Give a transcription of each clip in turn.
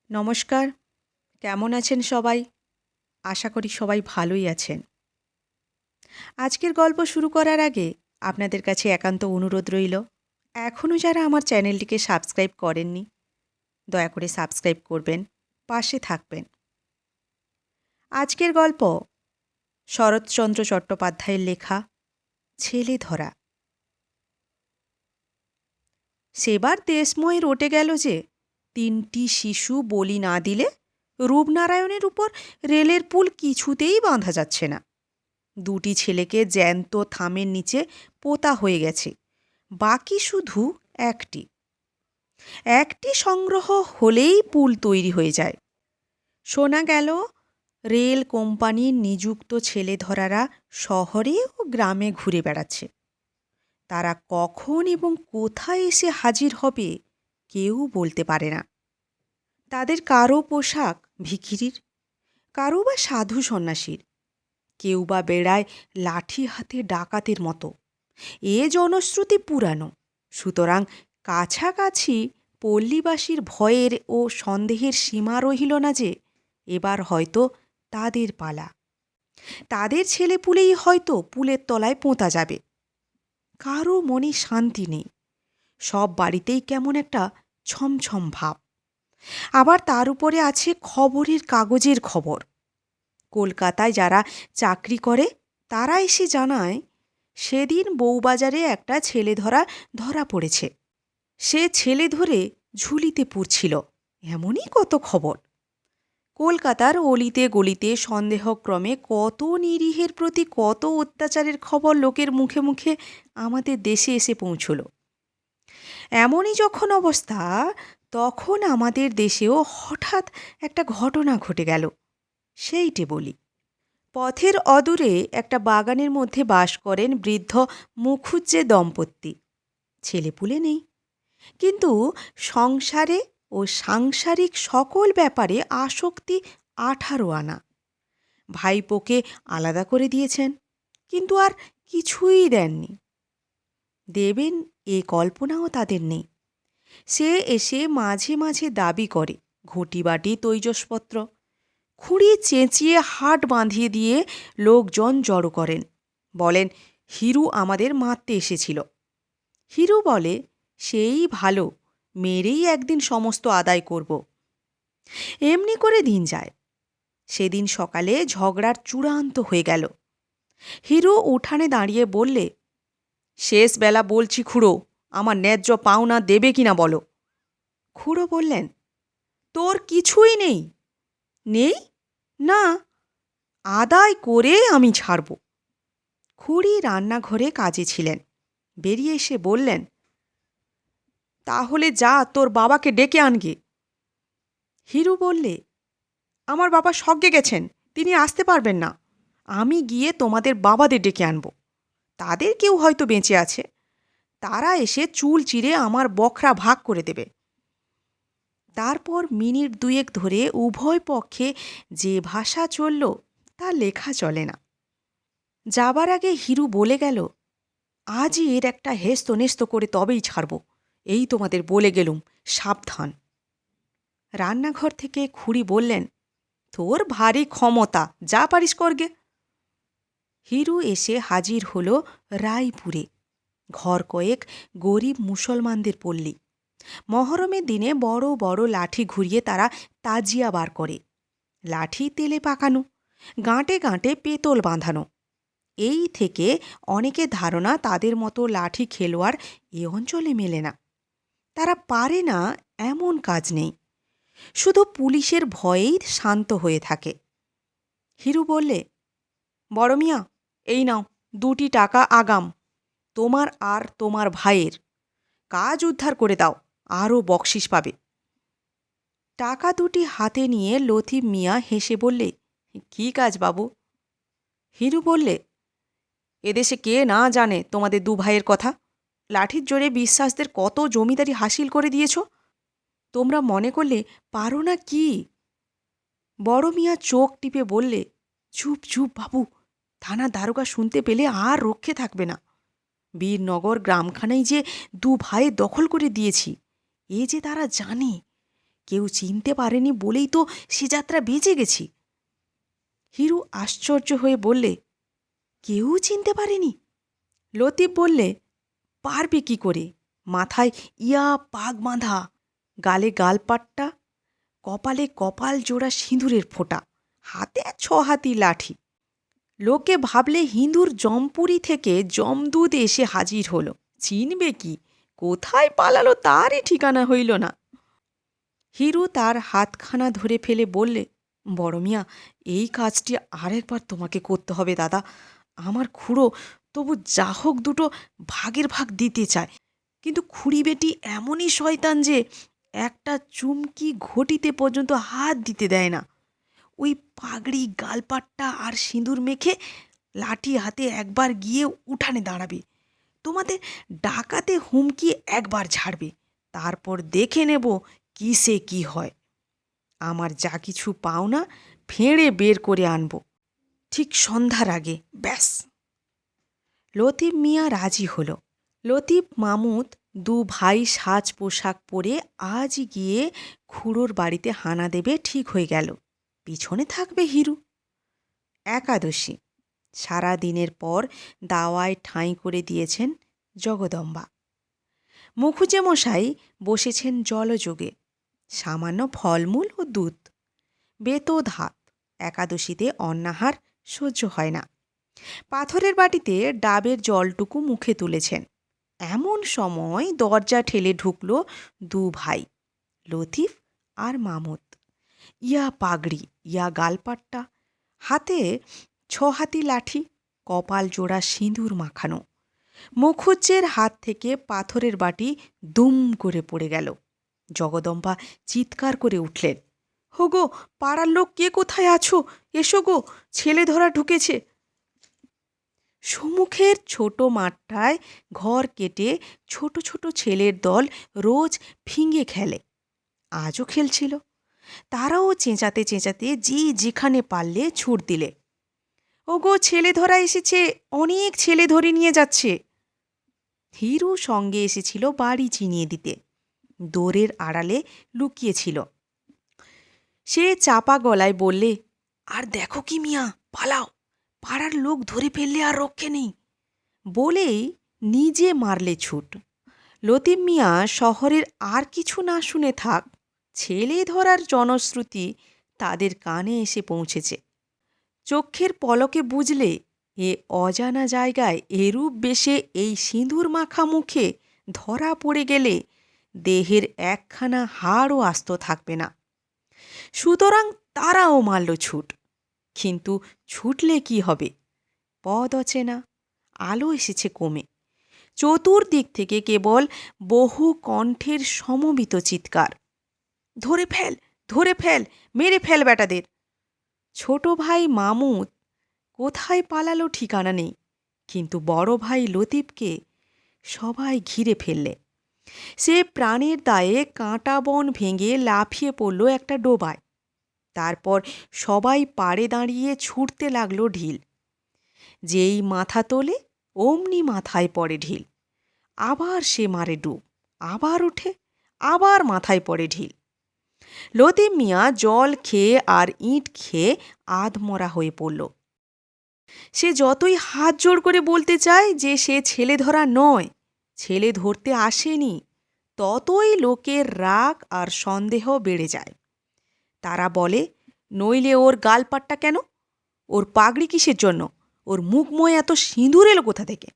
নমস্কার। কেমন আছেন সবাই? আশা করি সবাই ভালোই আছেন। আজকের গল্প শুরু করার আগে আপনাদের কাছে একান্ত অনুরোধ রইল, এখনও যারা আমার চ্যানেলটিকে সাবস্ক্রাইব করেননি, দয়া করে সাবস্ক্রাইব করবেন, পাশে থাকবেন। আজকের গল্প শরৎচন্দ্র চট্টোপাধ্যায়ের লেখা ছেলে ধরা। সেবার দেশময় রটে গেল যে ৩টি শিশু বলি না দিলে রূপনারায়ণের উপর রেলের পুল কিছুতেই বাঁধা যাচ্ছে না। ২টি ছেলেকে জ্যান্ত থামের নিচে পোতা হয়ে গেছে, বাকি শুধু একটি। একটি সংগ্রহ হলেই পুল তৈরি হয়ে যায়। শোনা গেল রেল কোম্পানির নিযুক্ত ছেলেধরারা শহরে ও গ্রামে ঘুরে বেড়াচ্ছে। তারা কখন এবং কোথায় এসে হাজির হবে কেউ বলতে পারে না। তাদের কারো পোশাক ভিখিরির, কারো বা সাধু সন্ন্যাসীর, কেউ বা বেড়ায় লাঠি হাতে ডাকাতের মতো। এ জনশ্রুতি পুরানো, সুতরাং কাছাকাছি পল্লীবাসীর ভয়ের ও সন্দেহের সীমা রহিল না যে এবার হয়তো তাদের পালা। তাদের ছেলেপুলেই হয়তো পুলের তলায় পোঁতা যাবে। কারও মনে শান্তি নেই। সব বাড়িতেই কেমন একটা ছমছম ভাব। আবার তার উপরে আছে খবরের কাগজের খবর। কলকাতায় যারা চাকরি করে তারা এসে জানায় সেদিন বউবাজারে একটা ছেলে ধরা পড়েছে। সে ছেলে ধরে ঝুলিতে পুড়ছিল। এমনই কত খবর। কলকাতার অলিতে গলিতে সন্দেহক্রমে কত নিরীহের প্রতি কত অত্যাচারের খবর লোকের মুখে মুখে আমাদের দেশে এসে পৌঁছল। এমনই যখন অবস্থা, তখন আমাদের দেশেও হঠাৎ একটা ঘটনা ঘটে গেল। সেইটে বলি। পথের অদূরে একটা বাগানের মধ্যে বাস করেন বৃদ্ধ মুখুজ্জে দম্পতি। ছেলেপুলে নেই, কিন্তু সংসারে ও সাংসারিক সকল ব্যাপারে আসক্তি 18 আনা। ভাইপোকে আলাদা করে দিয়েছেন, কিন্তু আর কিছুই দেননি। দেবেন এ কল্পনাও তাদের নেই। সে এসে মাঝে মাঝে দাবি করে ঘটিবাটি তৈজসপত্র। খুঁড়িয়ে চেঁচিয়ে হাট বাঁধিয়ে দিয়ে লোকজন জড়ো করেন। বলেন হিরু আমাদের মারতে এসেছিল। হিরু বলে সেই ভালো, মেরেই একদিন সমস্ত আদায় করব। এমনি করে দিন যায়। সেদিন সকালে ঝগড়ার চূড়ান্ত হয়ে গেল। হিরু উঠানে দাঁড়িয়ে বললে, শেষ বেলা বলছি খুড়ো, আমার ন্যায্য পাওনা দেবে কিনা বলো। খুড়ো বললেন, তোর কিছুই নেই। নেই না, আদায় করে আমি ছাড়ব। খুড়ি রান্নাঘরে কাজে ছিলেন। বেরিয়ে এসে বললেন, তাহলে যা তোর বাবাকে ডেকে আনগে। হিরু বললে, আমার বাবা সজ্ঞে গেছেন, তিনি আসতে পারবেন না। আমি গিয়ে তোমাদের বাবাদের ডেকে আনব। তাদের কেউ হয়তো বেঁচে আছে। তারা এসে চুল চিরে আমার বখরা ভাগ করে দেবে। তারপর মিনিট 2 ধরে উভয় পক্ষে যে ভাষা চলল তা লেখা চলে না। যাবার আগে হিরু বলে গেল, আজই এর একটা হেস্তনেস্ত করে তবেই ছাড়ব। এই তোমাদের বলে গেলুম, সাবধান। রান্নাঘর থেকে খুড়ি বললেন, তোর ভারী ক্ষমতা, যা পারিস করগে। হিরু এসে হাজির হল রায়পুরে, ঘর কয়েক গরিব মুসলমানদের পল্লী। মহরমের দিনে বড় বড় লাঠি ঘুরিয়ে তারা তাজিয়া বার করে। লাঠি তেলে পাকানো, গাঁটে গাঁটে পেতল বাঁধানো। এই থেকে অনেকের ধারণা তাদের মতো লাঠি খেলোয়াড় এ অঞ্চলে মেলে না। তারা পারে না এমন কাজ নেই, শুধু পুলিশের ভয়েই শান্ত হয়ে থাকে। হিরু বললে, বড় মিয়া, এই নাও 2টি টাকা আগাম, তোমার আর তোমার ভাইয়ের। কাজ উদ্ধার করে দাও, আরও বকশিস পাবে। টাকা 2টি হাতে নিয়ে লতিফ মিয়া হেসে বললে, কী কাজ বাবু? হিরু বললে, এদেশে কে না জানে তোমাদের 2 ভাইয়ের কথা। লাঠির জোরে বিশ্বাসদের কত জমিদারি হাসিল করে দিয়েছ। তোমরা মনে করলে পারো না কি? বড় মিয়া চোখ টিপে বললে, চুপ চুপ বাবু, থানা দারোগা শুনতে পেলে আর রক্ষে থাকবে না। বীরনগর গ্রামখানাই যে 2 ভাই দখল করে দিয়েছি, এ যে তারা জানে। কেউ চিনতে পারেনি বলেই তো সে যাত্রা বেঁচে গেছি। হিরু আশ্চর্য হয়ে বললে, কেউ চিনতে পারেনি? লতিফ বললে, পারবে কি করে? মাথায় পাগ বাঁধা, গালে গালপাট্টা, কপালে কপাল জোড়া সিঁদুরের ফোঁটা, হাতে 6 হাতি লাঠি। লোকে ভাবলে হিন্দুর জমপুরি থেকে জমদূত এসে হাজির হলো। চিনবে কি? কোথায় পালালো তারই ঠিকানা হইল না। হিরু তার হাতখানা ধরে ফেলে বললে, বড় মিয়া, এই কাজটি আরেকবার তোমাকে করতে হবে দাদা। আমার খুড়ো তবু যা হোক দুটো ভাগের ভাগ দিতে চায়, কিন্তু খুড়ি বেটি এমনই শয়তান যে একটা চুমকি ঘটিতে পর্যন্ত হাত দিতে দেয় না। ওই পাগড়ি, গালপাট্টা আর সিঁদুর মেখে লাঠি হাতে একবার গিয়ে উঠানে দাঁড়াবে, তোমাদের ডাকাতে হুমকি একবার ছাড়বে, তারপর দেখে নেব কিসে কি হয়। আমার যা কিছু পাওনা ফেঁড়ে বের করে আনব, ঠিক সন্ধ্যার আগে, ব্যাস। লতিফ মিয়া রাজি হলো। লতিফ মামুদ 2 ভাই সাজ পোশাক পরে আজই গিয়ে খুড়োর বাড়িতে হানা দেবে ঠিক হয়ে গেল। পিছনে থাকবে হিরু। একাদশী, সারা দিনের পর দাওয়ায় ঠাঁই করে দিয়েছেন জগদম্বা। মুখুজ্জে মশাই বসেছেন জলযোগে, সামান্য ফলমূল ও দুধ। বেতধাত, একাদশীতে অন্নাহার সহ্য হয় না। পাথরের বাটিতে ডাবের জলটুকু মুখে তুলেছেন। এমন সময় দরজা ঠেলে ঢুকল 2 ভাই, লতিফ আর মামুদ। পাগড়ি, গালপাট্টা, হাতে 6 হাতি লাঠি, কপাল জোড়া সিঁদুর মাখানো। মুখুজ্জের হাত থেকে পাথরের বাটি দুম করে পড়ে গেল। জগদম্বা চিৎকার করে উঠলেন, হোগো, পাড়ার লোক কে কোথায় আছো? এসো গো, ছেলে ধরা ঢুকেছে। সম্মুখের ছোট মাঠটায় ঘর কেটে ছোট ছোট ছেলের দল রোজ ফিঙে খেলে, আজও খেলছিল। তারাও চেঁচাতে চেঁচাতে যে যেখানে পারলে ছুট দিলে, ওগো, ছেলে ধরা এসেছে, অনেক ছেলে ধরে নিয়ে যাচ্ছে। হিরু সঙ্গে এসেছিল বাড়ি চিনিয়ে দিতে, দোরের আড়ালে লুকিয়েছিল। সে চাপা গলায় বললে, আর দেখো কি মিয়া, পালাও, পাড়ার লোক ধরে ফেললে আর রক্ষে নেই। বলেই নিজে মারলে ছুট। লতিফ মিয়া শহরের আর কিছু না শুনে থাক, ছেলে ধরার জনশ্রুতি তাদের কানে এসে পৌঁছেছে। চক্ষের পলকে বুঝলে এ অজানা জায়গায় এরূপ বেশে এই সিঁদুর মাখা মুখে ধরা পড়ে গেলে দেহের একখানা হাড়ও আস্ত থাকবে না। সুতরাং তারাও মারল ছুট। কিন্তু ছুটলে কি হবে? পদ অচেনা, আলো এসেছে কমে। চতুর্দিক থেকে কেবল বহু কণ্ঠের সমবিত চিৎকার, ধরে ফেল, ধরে ফেল, মেরে ফেল বেটাদের। ছোট ভাই মামুদ কোথায় পালালো ঠিকানা নেই, কিন্তু বড় ভাই লতিফকে সবাই ঘিরে ফেললে। সে প্রাণের দায়ে কাঁটা বন ভেঙে লাফিয়ে পড়ল একটা ডোবায়। তারপর সবাই পাড়ে দাঁড়িয়ে ছুটতে লাগলো ঢিল। যেই মাথা তোলে অমনি মাথায় পড়ে ঢিল। আবার সে মারে ডুব, আবার ওঠে, আবার মাথায় পড়ে ঢিল। লতিফ মিয়া জল খেয়ে আর ইঁট খেয়ে আধমরা হয়ে পড়ল। সে যতই হাত জোড় করে বলতে চায় যে সে ছেলে ধরা নয়, ছেলে ধরতে আসেনি, ততই লোকের রাগ আর সন্দেহ বেড়ে যায়। তারা বলে, নইলে ওর গালপাট্টা কেন? ওর পাগড়ি কিসের জন্য? ওর মুখময় এত সিঁদুর এলো কোথা থেকে?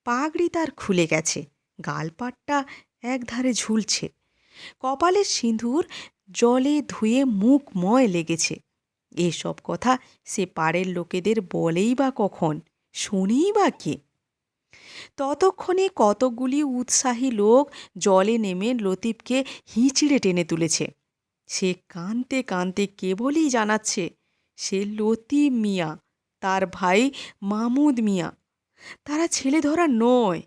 পাগড়ি তার খুলে গেছে, গালপাট্টা একধারে ঝুলছে, কপালের সিঁদুর জলে ধুয়ে মুখময় লেগেছে। এসব কথা সে পাড়ের লোকেদের বলেই বা কখন, শোনেই বা কে? ততক্ষণে কতকগুলি উৎসাহী লোক জলে নেমে লতিফকে হিঁচড়ে টেনে তুলেছে। সে কাঁদতে কাঁদতে কেবলই জানাচ্ছে সে লতিফ মিয়া, তার ভাই মামুদ মিয়া, তারা ছেলে ধরা নয়।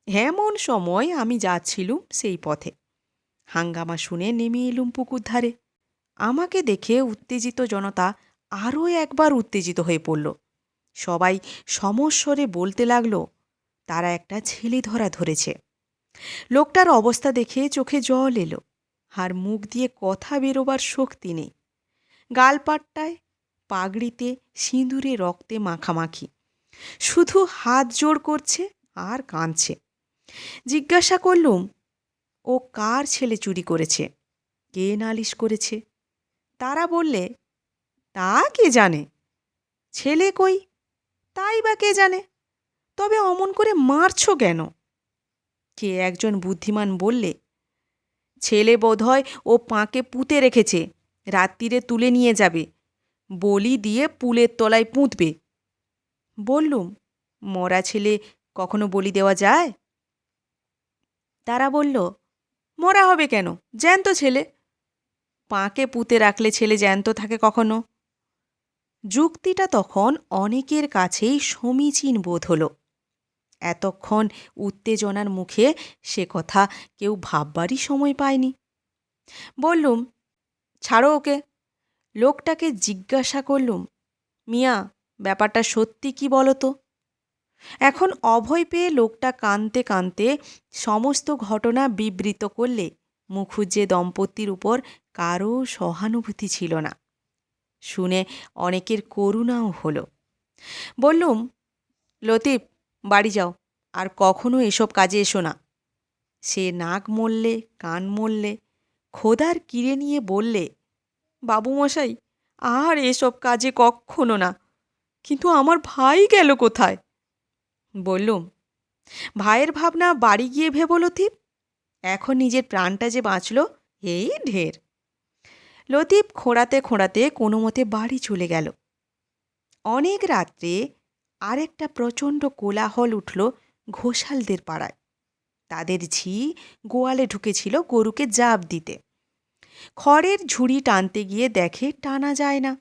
এমন সময় আমি যাচ্ছিলুম সেই পথে। হাঙ্গামা শুনে নেমে এলুম পুকুর ধারে। আমাকে দেখে উত্তেজিত জনতা আরও একবার উত্তেজিত হয়ে পড়ল। সবাই সমস্বরে বলতে লাগলো তারা একটা ছেলে ধরা ধরেছে। লোকটার অবস্থা দেখে চোখে জল এলো। আর মুখ দিয়ে কথা বেরোবার শক্তি নেই। গালপাট্টায়, পাগড়িতে সিঁদুরে রক্তে মাখামাখি, শুধু হাত জোড় করছে আর কাঁদছে। জিজ্ঞাসা করলুম, ও কার ছেলে চুরি করেছে, কে নালিশ করেছে? তারা বললে, তা কে জানে, ছেলে কই, তাই বা কে জানে, তবে অমন করে মারছ কেন? কে একজন বুদ্ধিমান বললে, ছেলে বোধহয় ও পাঁকে পুঁতে রেখেছে, রাত্রিরে তুলে নিয়ে যাবে, বলি দিয়ে পুলের তলায় পুঁতবে। বললুম, মরা ছেলে কখনো বলি দেওয়া যায়? তারা বলল, মরা হবে কেন, জ্যান্ত ছেলে। পাঁকে পুঁতে রাখলে ছেলে জ্যান্ত থাকে কখনো? যুক্তিটা তখন অনেকের কাছেই সমীচীন বোধ হল। এতক্ষণ উত্তেজনার মুখে সে কথা কেউ ভাববারই সময় পায়নি। বললুম, ছাড়ো ওকে। লোকটাকে জিজ্ঞাসা করলুম, মিয়া, ব্যাপারটা সত্যি কি বলো তো? এখন অভয় পেয়ে লোকটা কাঁদতে কাঁদতে সমস্ত ঘটনা বিবৃত করলে মুখুজ্জে দম্পতির উপর কারও সহানুভূতি ছিল না। শুনে অনেকের করুণাও হলো। বললুম, লতিফ, বাড়ি যাও, আর কখনো এসব কাজে এসো না। সে নাক মললে, কান মললে, খোদার কিরে নিয়ে বললে, বাবুমশাই, আর এসব কাজে কক্ষনো না। কিন্তু আমার ভাই গেল কোথায়? বললুম, ভাইয়ের ভাবনা বাড়ি গিয়ে ভেবো লতিফ, এখন নিজের প্রাণটা যে বাঁচল, এই ঢের। লতিফ খোঁড়াতে খোঁড়াতে কোনো মতে বাড়ি চলে গেল। অনেক রাত্রে আরেকটা প্রচণ্ড কোলাহল উঠল ঘোষালদের পাড়ায়। তাদের ঝি গোয়ালে ঢুকেছিল গরুকে জাপ দিতে। খড়ের ঝুড়ি টানতে গিয়ে দেখে টানা যায় না।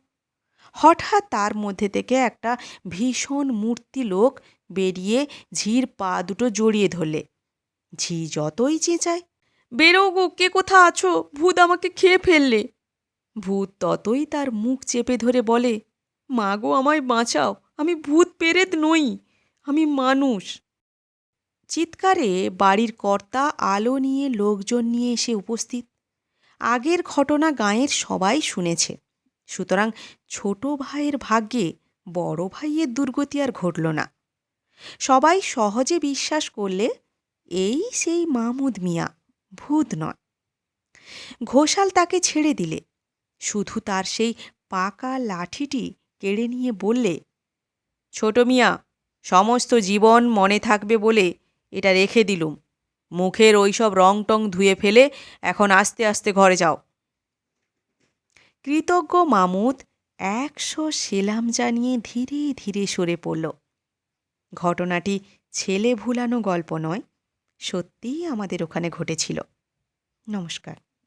হঠাৎ তার মধ্যে থেকে একটা ভীষণ মূর্তি লোক বেরিয়ে ঝির পা দুটো জড়িয়ে ধরলে। ঝি যতই চেঁচায়, বেরো গো, কে কোথা আছো, ভূত আমাকে খেয়ে ফেললে। ভূত ততই তার মুখ চেপে ধরে বলে, মা গো, আমায় বাঁচাও, আমি ভূত পেরেত নই, আমি মানুষ। চিৎকারে বাড়ির কর্তা আলো নিয়ে লোকজন নিয়ে এসে উপস্থিত। আগের ঘটনা গাঁয়ের সবাই শুনেছে, সুতরাং ছোট ভাইয়ের ভাগ্যে বড় ভাইয়ের দুর্গতি আর ঘটল না। সবাই সহজে বিশ্বাস করলে এই সেই মাহমুদ মিয়া, ভূত নয়। ঘোষাল তাকে ছেড়ে দিলে, শুধু তার সেই পাকা লাঠিটি কেড়ে নিয়ে বললে, ছোট মিয়া, সমস্ত জীবন মনে থাকবে বলে এটা রেখে দিলুম। মুখের ওইসব রং টং ধুয়ে ফেলে এখন আস্তে আস্তে ঘরে যাও। কৃতজ্ঞ মামুদ 100 সেলাম জানিয়ে ধীরে ধীরে সরে পড়ল। ঘটনাটি ছেলে ভুলানো গল্প নয়, সত্যিই আমাদের ওখানে ঘটেছিল। নমস্কার।